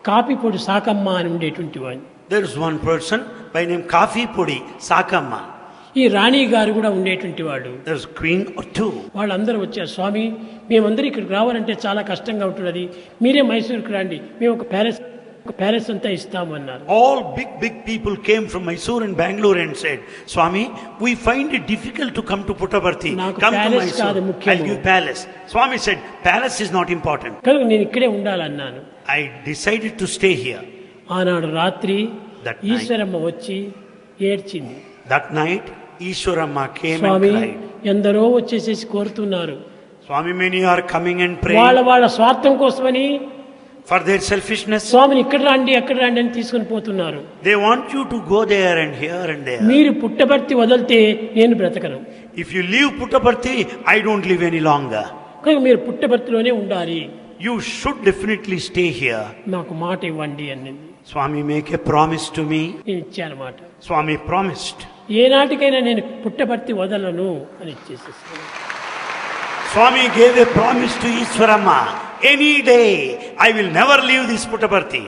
కాపిపొడి సాకమ్మ అని ఉండేటువంటి వాడు. There is one person by name Kafipudi Sakamma. ఈ రాణి గారు కూడా ఉండేటువంటి వాడు. There is queen or two. వాళ్ళందరూ వచ్చారు, స్వామి మేమందరూ ఇక్కడికి రావాలంటే చాలా కష్టంగా ఉంటున్నది, మీరే మైసూరుకి రండి, మేము ఒక ప్యాలెస్ అంతా ఇస్తాము అన్నారు. All big people came from Mysore and Bangalore and said, Swami, we find it difficult to come to Puttaparthi. Come to Mysore, I'll give palace. Swami said, palace is not important. కనుక నేను ఇక్కడే ఉండాలన్నాను. I decided to stay here. ఆనాడు రాత్రి ఈశ్వరమ్మ వచ్చి ఏడ్చింది. That night Ishwaramma came Swamy, and cried. ఎందరో వచ్చేసేసి కోరుతున్నారు, Swami, many are coming and praying వాళ్ళ స్వార్థం కోసమని for their selfishness. స్వామిని ఇక్కడ రండి అక్కడ రండి అని తీసుకుని పోతున్నారు. They want you to go there and here and there. మీరు పుట్టపర్తి వదిలితే నేను బ్రతకను. If you leave Puttaparthi, I don't live any longer. కనుక మీరు పుట్టపర్తిలోనే ఉండాలి, You should definitely stay here. నాకు మాట ఇవ్వండి అన్నది. Swami, make a promise to me. నేను ఇచ్చాను మాట. Swami promised. ఏనాటికైనా నేను పుట్టపర్తి వదలను అని ఇచ్చేసేసాను. Swami gave a promise to Ishwaramma. Any day, I will never leave this Puttaparthi.